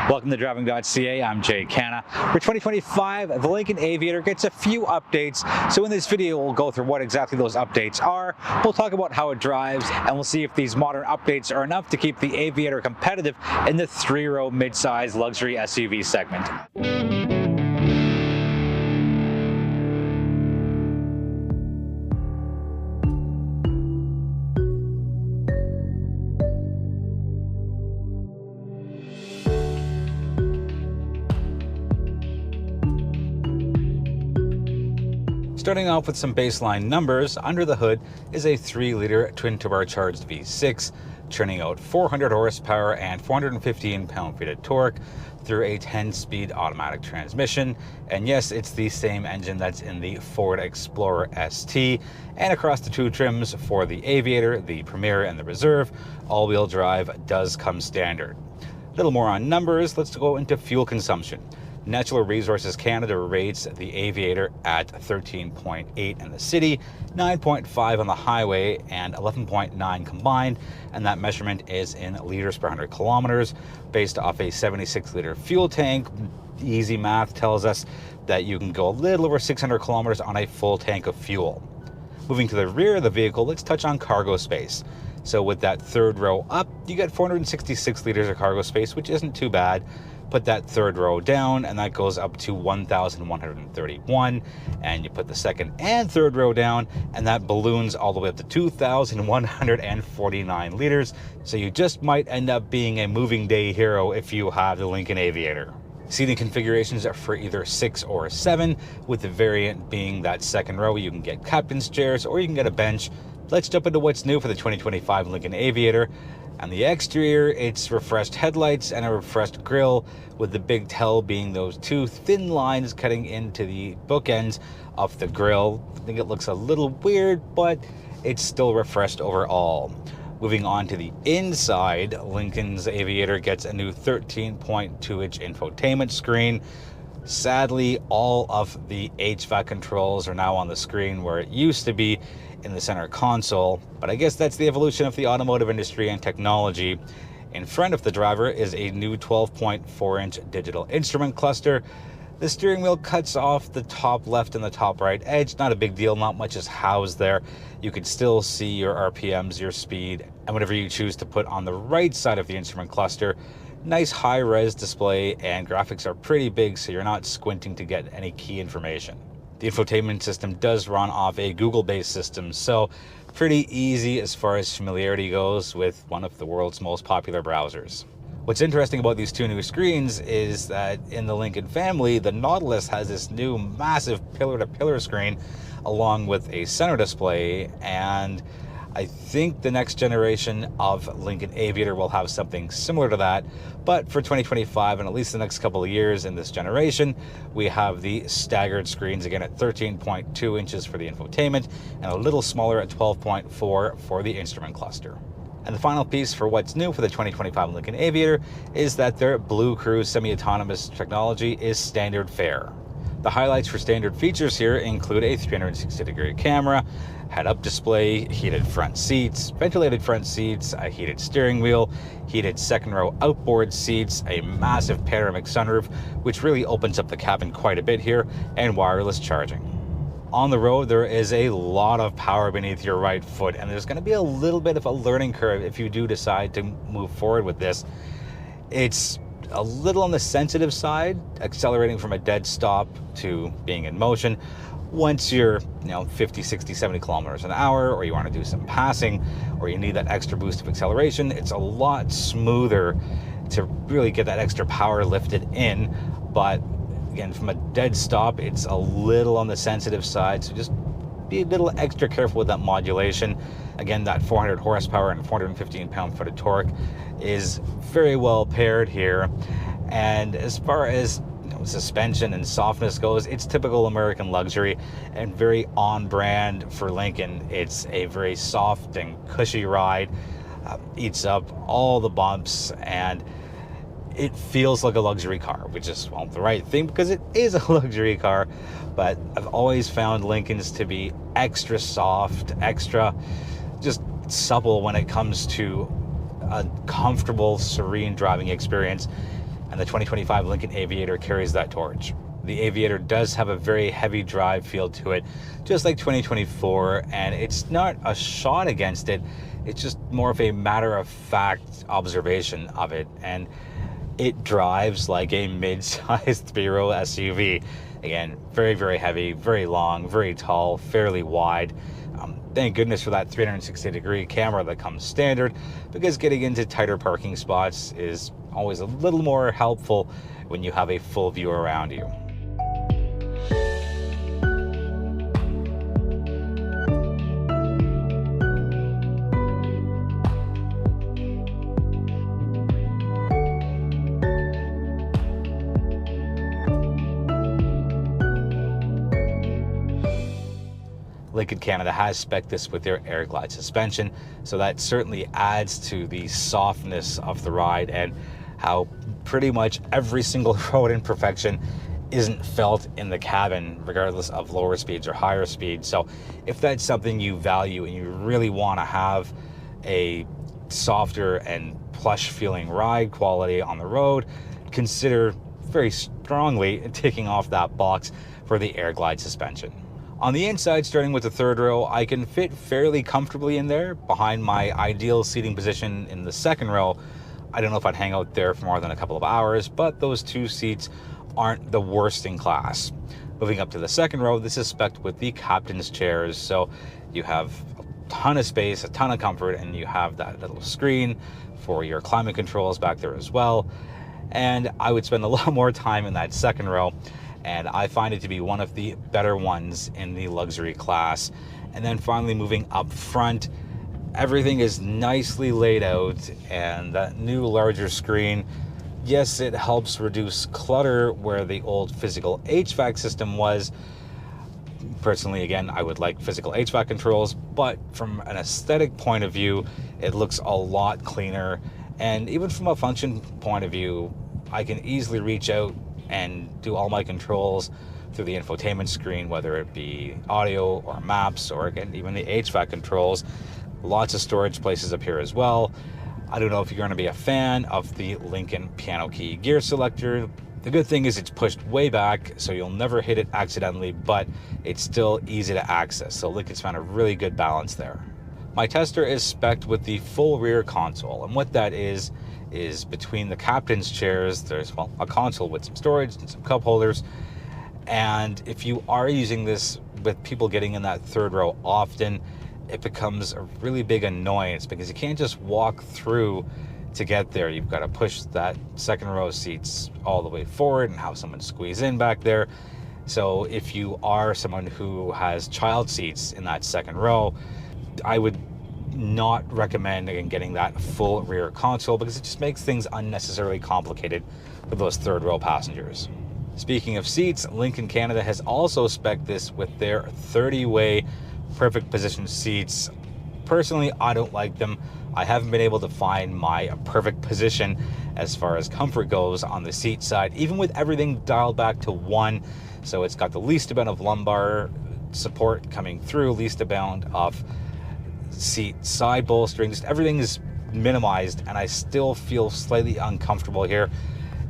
Welcome to Driving.ca. I'm Jay Canna. For 2025, the Lincoln Aviator gets a few updates. So in this video, we'll go through what exactly those updates are. We'll talk about how it drives, and we'll see if these modern updates are enough to keep the Aviator competitive in the three-row mid-size luxury SUV segment. Starting off with some baseline numbers, under the hood is a 3-liter twin-turbocharged V6, churning out 400 horsepower and 415 pound-feet of torque through a 10-speed automatic transmission. And yes, it's the same engine that's in the Ford Explorer ST. And across the two trims for the Aviator, the Premier, and the Reserve, all-wheel drive does come standard. A little more on numbers, let's go into fuel consumption. Natural Resources Canada rates the Aviator at 13.8 in the city, 9.5 on the highway, and 11.9 combined, and that measurement is in liters per 100 kilometers based off a 76-liter fuel tank. Easy math tells us that you can go a little over 600 kilometers on a full tank of fuel. Moving to the rear of the vehicle, let's touch on cargo space. So with that third row up, you get 466 liters of cargo space, which isn't too bad. Put that third row down, and that goes up to 1,131. And you put the second and third row down, and that balloons all the way up to 2,149 liters. So you just might end up being a moving day hero if you have the Lincoln Aviator. Seating configurations are for either 6 or 7, with the variant being that second row. You can get captain's chairs or you can get a bench. Let's jump into what's new for the 2025 Lincoln Aviator. On the exterior, it's refreshed headlights and a refreshed grille, with the big tell being those two thin lines cutting into the bookends of the grille. I think it looks a little weird, but it's still refreshed overall. Moving on to the inside, Lincoln's Aviator gets a new 13.2-inch infotainment screen. Sadly, all of the HVAC controls are now on the screen where it used to be in the center console, but I guess that's the evolution of the automotive industry and technology. In front of the driver is a new 12.4-inch digital instrument cluster. The steering wheel cuts off the top left and the top right edge. Not a big deal, not much is housed there. You can still see your RPMs, your speed, and whatever you choose to put on the right side of the instrument cluster. Nice high-res display, and graphics are pretty big, so you're not squinting to get any key information. The infotainment system does run off a Google-based system, so pretty easy as far as familiarity goes with one of the world's most popular browsers. What's interesting about these two new screens is that in the Lincoln family, the Nautilus has this new massive pillar-to-pillar screen along with a center display, and I think the next generation of Lincoln Aviator will have something similar to that. But for 2025, and at least the next couple of years in this generation, we have the staggered screens, again at 13.2 inches for the infotainment and a little smaller at 12.4 for the instrument cluster. And the final piece for what's new for the 2025 Lincoln Aviator is that their Blue Cruise semi-autonomous technology is standard fare. The highlights for standard features here include a 360-degree camera, head-up display, heated front seats, ventilated front seats, a heated steering wheel, heated second-row outboard seats, a massive panoramic sunroof, which really opens up the cabin quite a bit here, and wireless charging. On the road, there is a lot of power beneath your right foot, and there's going to be a little bit of a learning curve if you do decide to move forward with this. It's a little on the sensitive side, accelerating from a dead stop to being in motion. Once you're 50, 60, 70 kilometers an hour, or you want to do some passing, or you need that extra boost of acceleration, it's a lot smoother to really get that extra power lifted in. But again, from a dead stop, it's a little on the sensitive side, so just be a little extra careful with that modulation. Again, that 400 horsepower and 415 pound-foot of torque is very well paired here. And as far as suspension and softness goes, it's typical American luxury and very on brand for Lincoln. It's a very soft and cushy ride, eats up all the bumps, and it feels like a luxury car, which is the right thing because it is a luxury car. But I've always found Lincolns to be extra soft, extra just supple when it comes to a comfortable, serene driving experience. and the 2025 Lincoln Aviator carries that torch. The Aviator does have a very heavy drive feel to it, just like 2024, and it's not a shot against it, it's just more of a matter-of-fact observation of it, and it drives like a mid-sized three-row SUV. Again, very, very heavy, very long, very tall, fairly wide. Thank goodness for that 360-degree camera that comes standard, because getting into tighter parking spots is always a little more helpful when you have a full view around you. Lincoln Canada has spec'd this with their air glide suspension, so that certainly adds to the softness of the ride and how pretty much every single road imperfection isn't felt in the cabin, regardless of lower speeds or higher speeds. So if that's something you value and you really want to have a softer and plush feeling ride quality on the road, consider very strongly taking off that box for the air glide suspension. On the inside, starting with the third row, I can fit fairly comfortably in there behind my ideal seating position in the second row. I don't know if I'd hang out there for more than a couple of hours, but those two seats aren't the worst in class. Moving up to the second row, this is spec'd with the captain's chairs, so you have a ton of space, a ton of comfort, and you have that little screen for your climate controls back there as well. And I would spend a lot more time in that second row, and I find it to be one of the better ones in the luxury class. And then finally moving up front, everything is nicely laid out, and that new larger screen, yes, it helps reduce clutter where the old physical HVAC system was. Personally, again, I would like physical HVAC controls, but from an aesthetic point of view, it looks a lot cleaner. And even from a function point of view, I can easily reach out and do all my controls through the infotainment screen, whether it be audio or maps or again even the HVAC controls. Lots of storage places up here as well. I don't know if you're going to be a fan of the Lincoln piano key gear selector. The good thing is it's pushed way back, so you'll never hit it accidentally, but it's still easy to access, so Lincoln's found a really good balance there. My tester is spec'd with the full rear console, and what that is between the captain's chairs, there's, well, a console with some storage and some cup holders. And if you are using this with people getting in that third row often, it becomes a really big annoyance because you can't just walk through to get there. You've got to push that second row seats all the way forward and have someone squeeze in back there. So if you are someone who has child seats in that second row, I would not recommend getting that full rear console because it just makes things unnecessarily complicated for those third row passengers. Speaking of seats, Lincoln Canada has also spec'd this with their 30-way perfect position seats. Personally, I don't like them. I haven't been able to find my perfect position as far as comfort goes on the seat side, even with everything dialed back to 1. So it's got the least amount of lumbar support coming through, least amount of seat side bolstering, just everything is minimized, and I still feel slightly uncomfortable here.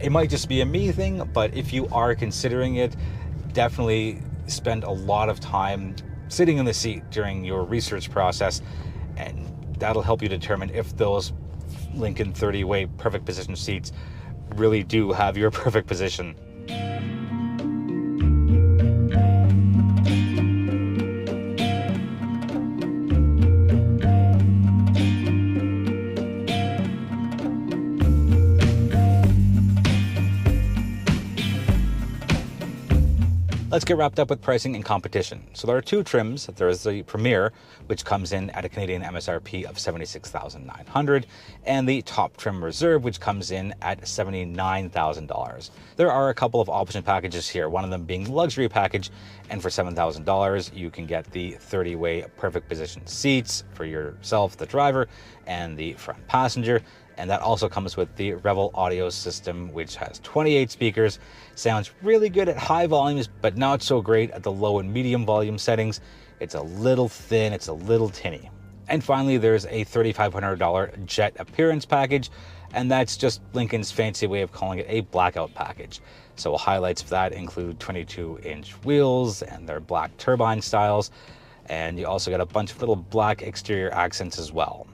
It might just be a me thing, but if you are considering it, definitely spend a lot of time sitting in the seat during your research process, and that'll help you determine if those Lincoln 30-way perfect position seats really do have your perfect position. Let's get wrapped up with pricing and competition. So there are two trims. There is the Premier, which comes in at a Canadian MSRP of $76,900, and the Top Trim Reserve, which comes in at $79,000. There are a couple of option packages here, one of them being the luxury package, and for $7,000 you can get the 30-way perfect position seats for yourself, the driver, and the front passenger. And that also comes with the Revel audio system, which has 28 speakers, sounds really good at high volumes, but not so great at the low and medium volume settings. It's a little thin, it's a little tinny. And finally, there's a $3,500 jet appearance package and that's just Lincoln's fancy way of calling it a blackout package. So highlights of that include 22-inch wheels and their black turbine styles, and you also get a bunch of little black exterior accents as well.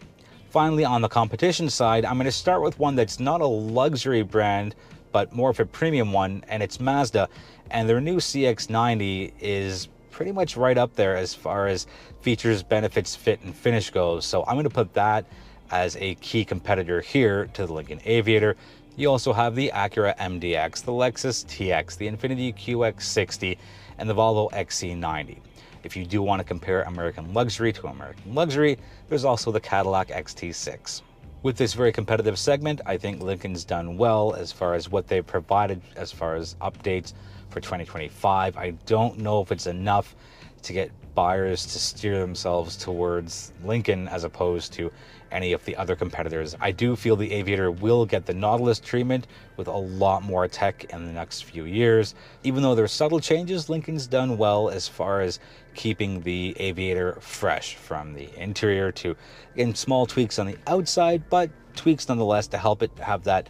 Finally, on the competition side, I'm going to start with one that's not a luxury brand, but more of a premium one, and it's Mazda, and their new CX-90 is pretty much right up there as far as features, benefits, fit, and finish goes. So I'm going to put that as a key competitor here to the Lincoln Aviator. You also have the Acura MDX, the Lexus TX, the Infiniti QX60, and the Volvo XC90. If you do want to compare American luxury to American luxury, there's also the Cadillac XT6. With this very competitive segment, I think Lincoln's done well as far as what they've provided as far as updates for 2025. I don't know if it's enough to get buyers to steer themselves towards Lincoln as opposed to any of the other competitors. I do feel the Aviator will get the Nautilus treatment with a lot more tech in the next few years. Even though there's subtle changes, Lincoln's done well as far as keeping the Aviator fresh, from the interior to, again, small tweaks on the outside, but tweaks nonetheless to help it have that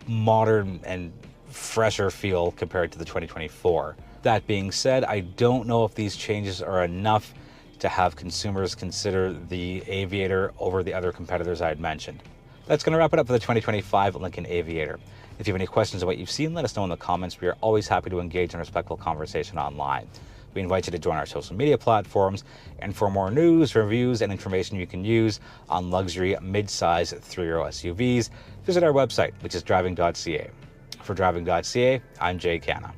modern and fresher feel compared to the 2024. That being said, I don't know if these changes are enough to have consumers consider the Aviator over the other competitors I had mentioned. That's going to wrap it up for the 2025 Lincoln Aviator. If you have any questions on what you've seen, let us know in the comments. We are always happy to engage in respectful conversation online. We invite you to join our social media platforms, and for more news, reviews, and information you can use on luxury mid-size 3-row SUVs, visit our website, which is Driving.ca. For Driving.ca, I'm Jay Canna.